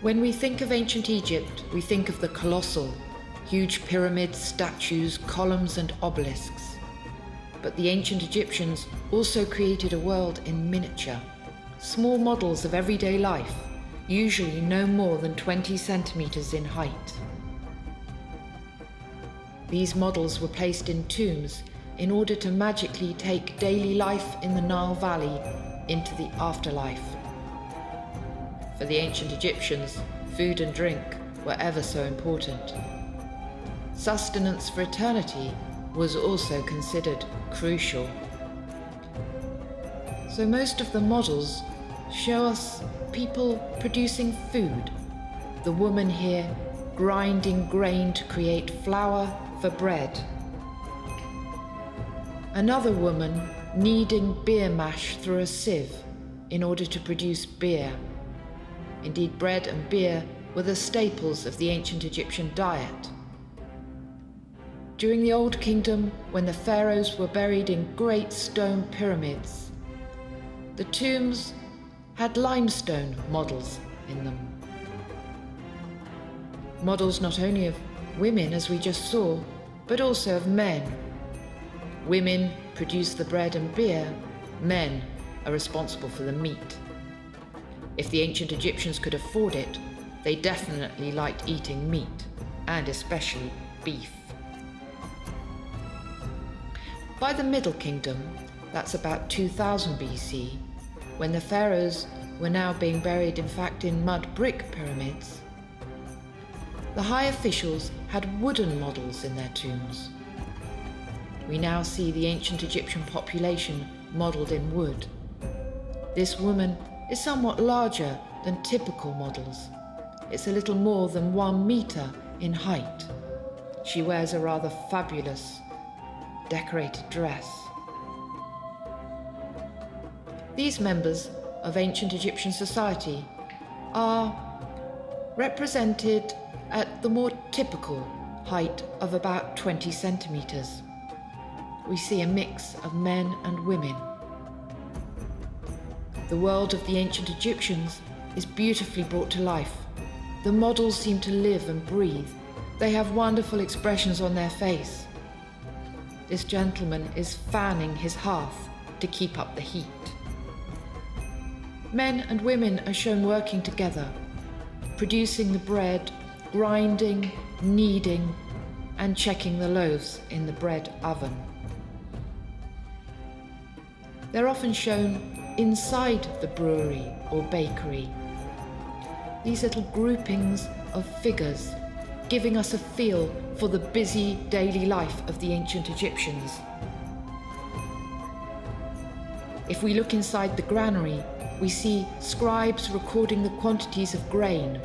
When we think of ancient Egypt, we think of the colossal, huge pyramids, statues, columns and obelisks. But the ancient Egyptians also created a world in miniature, small models of everyday life, usually no more than 20 centimeters in height. These models were placed in tombs in order to magically take daily life in the Nile Valley into the afterlife. For the ancient Egyptians, food and drink were ever so important. Sustenance for eternity was also considered crucial. So most of the models show us people producing food. The woman here grinding grain to create flour for bread. Another woman kneading beer mash through a sieve in order to produce beer. Indeed, bread and beer were the staples of the ancient Egyptian diet. During the Old Kingdom, when the pharaohs were buried in great stone pyramids, the tombs had limestone models in them. Models not only of women, as we just saw, but also of men. Women produce the bread and beer, men are responsible for the meat. If the ancient Egyptians could afford it, they definitely liked eating meat, and especially beef. By the Middle Kingdom, that's about 2000 BC, when the pharaohs were now being buried in fact in mud brick pyramids, the high officials had wooden models in their tombs. We now see the ancient Egyptian population modelled in wood. This woman is somewhat larger than typical models. It's a little more than 1 meter in height. She wears a rather fabulous, decorated dress. These members of ancient Egyptian society are represented at the more typical height of about 20 centimeters. We see a mix of men and women. The world of the ancient Egyptians is beautifully brought to life. The models seem to live and breathe. They have wonderful expressions on their face. This gentleman is fanning his hearth to keep up the heat. Men and women are shown working together, producing the bread, grinding, kneading, and checking the loaves in the bread oven. They're often shown inside the brewery or bakery. These little groupings of figures giving us a feel for the busy daily life of the ancient Egyptians. If we look inside the granary, we see scribes recording the quantities of grain.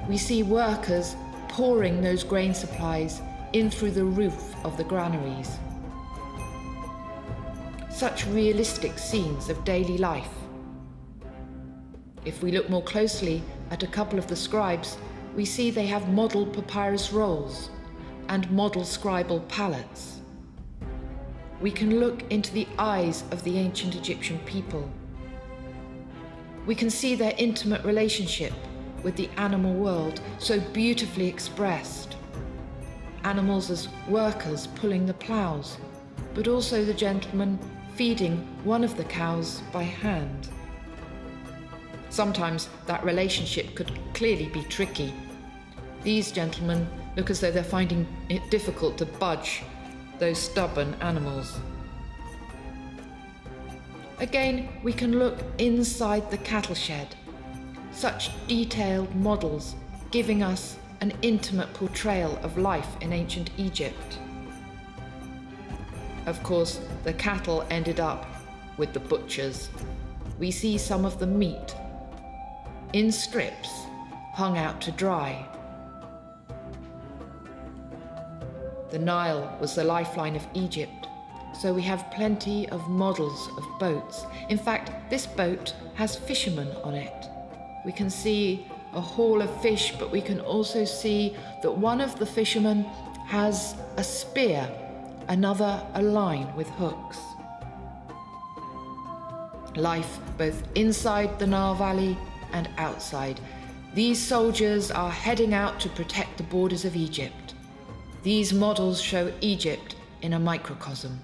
We see workers pouring those grain supplies in through the roof of the granaries. Such realistic scenes of daily life. If we look more closely at a couple of the scribes, we see they have model papyrus rolls and model scribal palettes. We can look into the eyes of the ancient Egyptian people. We can see their intimate relationship with the animal world, so beautifully expressed. Animals as workers pulling the ploughs, but also the gentleman feeding one of the cows by hand. Sometimes that relationship could clearly be tricky. These gentlemen look as though they're finding it difficult to budge those stubborn animals. Again, we can look inside the cattle shed. Such detailed models giving us an intimate portrayal of life in ancient Egypt. Of course, the cattle ended up with the butchers. We see some of the meat in strips hung out to dry. The Nile was the lifeline of Egypt, so we have plenty of models of boats. In fact, this boat has fishermen on it. We can see a haul of fish, but we can also see that one of the fishermen has a spear, another a line with hooks. Life both inside the Nile Valley and outside. These soldiers are heading out to protect the borders of Egypt. These models show Egypt in a microcosm.